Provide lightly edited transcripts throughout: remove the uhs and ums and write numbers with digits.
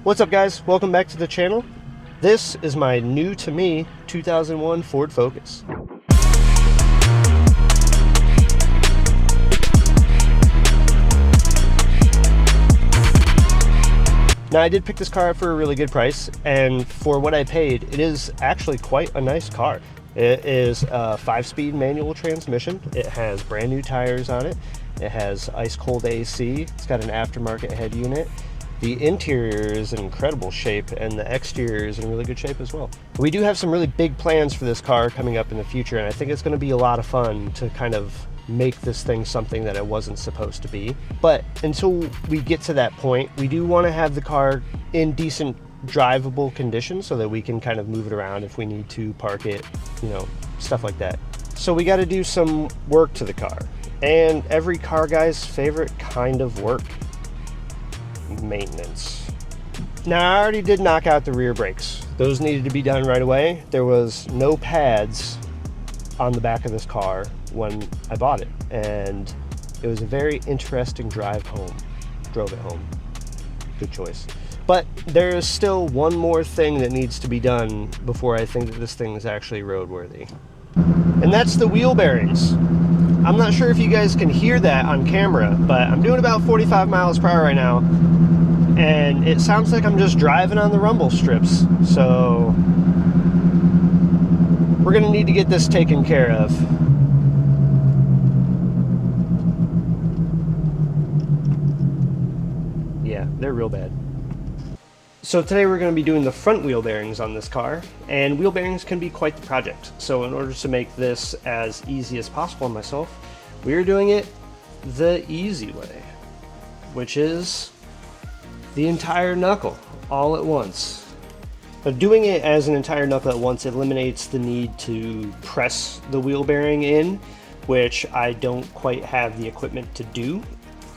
What's up, guys? Welcome back to the channel. This is my new to me 2001 Ford Focus. Now, I did pick this car up for a really good price, and for what I paid, it is actually quite a nice car. It is a 5-speed manual transmission. It has brand new tires on it. It has ice cold AC. It's got an aftermarket head unit. The interior is in incredible shape, and the exterior is in really good shape as well. We do have some really big plans for this car coming up in the future, and I think it's going to be a lot of fun to kind of make this thing something that it wasn't supposed to be. But until we get to that point, we do want to have the car in decent drivable condition so that we can kind of move it around if we need to, park it, you know, stuff like that. So we got to do some work to the car, and every car guy's favorite kind of work: maintenance. Now, I already did knock out the rear brakes. Those needed to be done right away. There was no pads on the back of this car when I bought it, and it was a very interesting drive home. Drove it home. Good choice. But there is still one more thing that needs to be done before I think that this thing is actually roadworthy, and that's the wheel bearings. I'm not sure if you guys can hear that on camera, but I'm doing about 45 miles per hour right now, and it sounds like I'm just driving on the rumble strips. So we're gonna need to get this taken care of. Yeah, they're real bad. So today we're going to be doing the front wheel bearings on this car, and wheel bearings can be quite the project. So in order to make this as easy as possible on myself, we are doing it the easy way, which is the entire knuckle all at once. But doing it as an entire knuckle at once eliminates the need to press the wheel bearing in, which I don't quite have the equipment to do.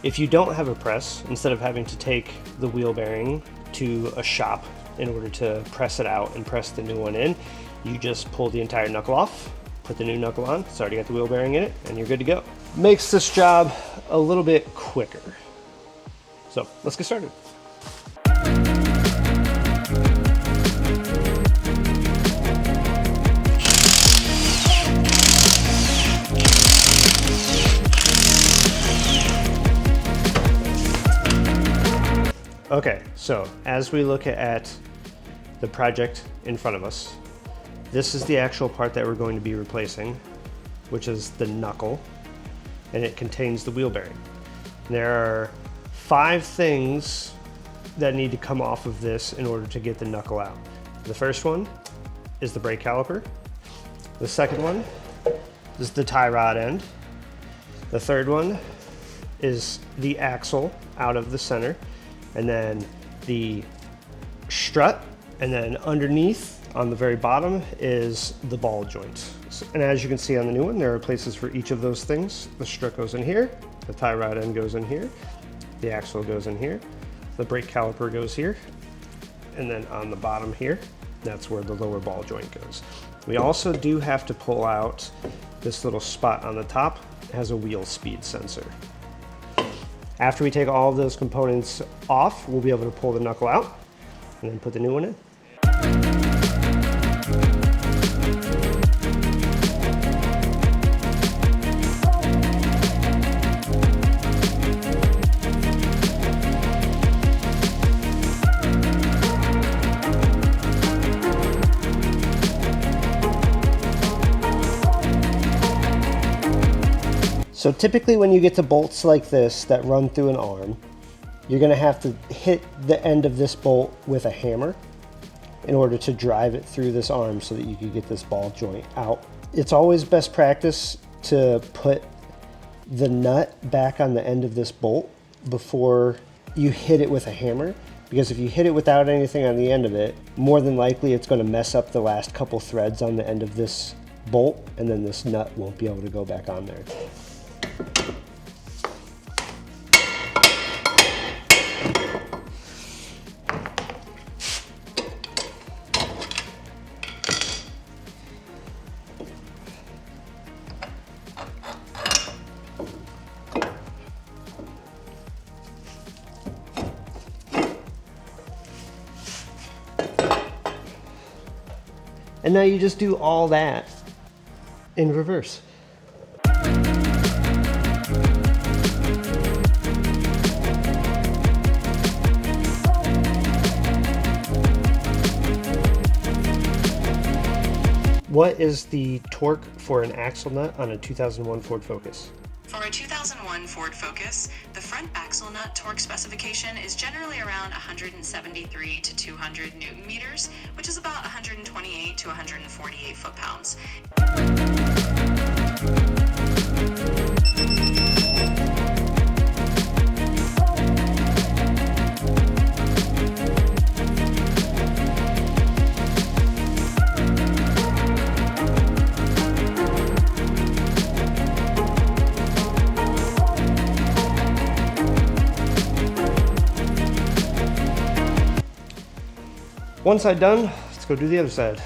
If you don't have a press, instead of having to take the wheel bearing to a shop in order to press it out and press the new one in, you just pull the entire knuckle off, put the new knuckle on, it's already got the wheel bearing in it, and you're good to go. Makes this job a little bit quicker. So let's get started. Okay, so as we look at the project in front of us, this is the actual part that we're going to be replacing, which is the knuckle, and it contains the wheel bearing. There are 5 things that need to come off of this in order to get the knuckle out. The first one is the brake caliper. The second one is the tie rod end. The third one is the axle out of the center, and then the strut, and then underneath on the very bottom is the ball joint. And as you can see on the new one, there are places for each of those things. The strut goes in here, the tie rod end goes in here, the axle goes in here, the brake caliper goes here, and then on the bottom here, that's where the lower ball joint goes. We also do have to pull out this little spot on the top. It has a wheel speed sensor. After we take all of those components off, we'll be able to pull the knuckle out and then put the new one in. So typically when you get to bolts like this that run through an arm, you're going to have to hit the end of this bolt with a hammer in order to drive it through this arm so that you can get this ball joint out. It's always best practice to put the nut back on the end of this bolt before you hit it with a hammer, because if you hit it without anything on the end of it, more than likely it's going to mess up the last couple threads on the end of this bolt, and then this nut won't be able to go back on there. And now you just do all that in reverse. What is the torque for an axle nut on a 2001 Ford Focus? For a 2001 Ford Focus, the front axle nut torque specification is generally around 173 to 200 Newton meters, which is about 128 to 148 foot-pounds. One side done, let's go do the other side.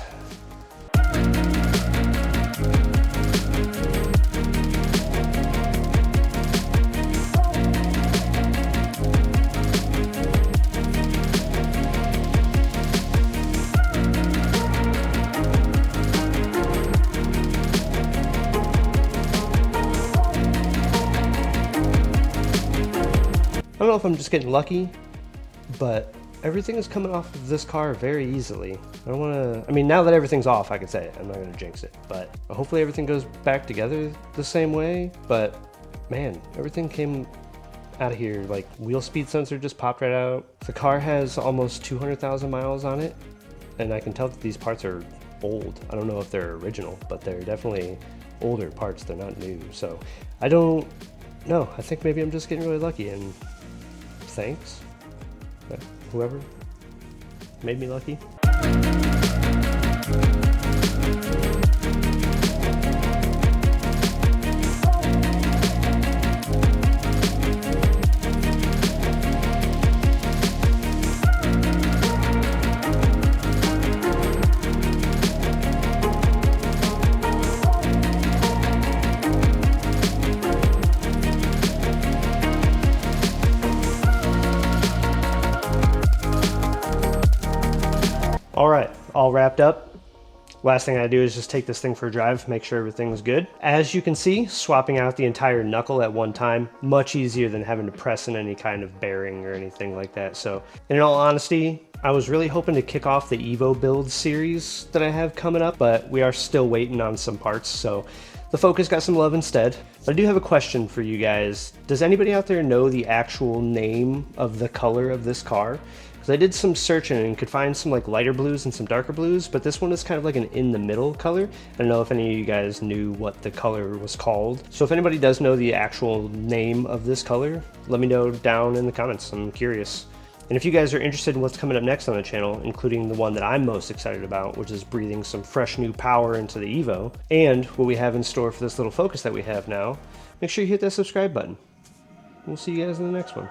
I don't know if I'm just getting lucky, but everything is coming off of this car very easily. I don't want to, I mean, now that everything's off, I can say it. I'm not going to jinx it, but hopefully everything goes back together the same way. But man, everything came out of here. Like, wheel speed sensor just popped right out. The car has almost 200,000 miles on it, and I can tell that these parts are old. I don't know if they're original, but they're definitely older parts. They're not new. So I don't know. I think maybe I'm just getting really lucky, and thanks. Whoever made me lucky. All right, all wrapped up. Last thing I do is just take this thing for a drive, make sure everything's good. As you can see, swapping out the entire knuckle at one time, much easier than having to press in any kind of bearing or anything like that. So in all honesty, I was really hoping to kick off the Evo build series that I have coming up, but we are still waiting on some parts. So the Focus got some love instead. But I do have a question for you guys. Does anybody out there know the actual name of the color of this car? Because I did some searching and could find some like lighter blues and some darker blues, but this one is kind of like an in the middle color. I don't know if any of you guys knew what the color was called. So if anybody does know the actual name of this color, let me know down in the comments. I'm curious. And if you guys are interested in what's coming up next on the channel, including the one that I'm most excited about, which is breathing some fresh new power into the Evo, and what we have in store for this little Focus that we have now, make sure you hit that subscribe button. We'll see you guys in the next one.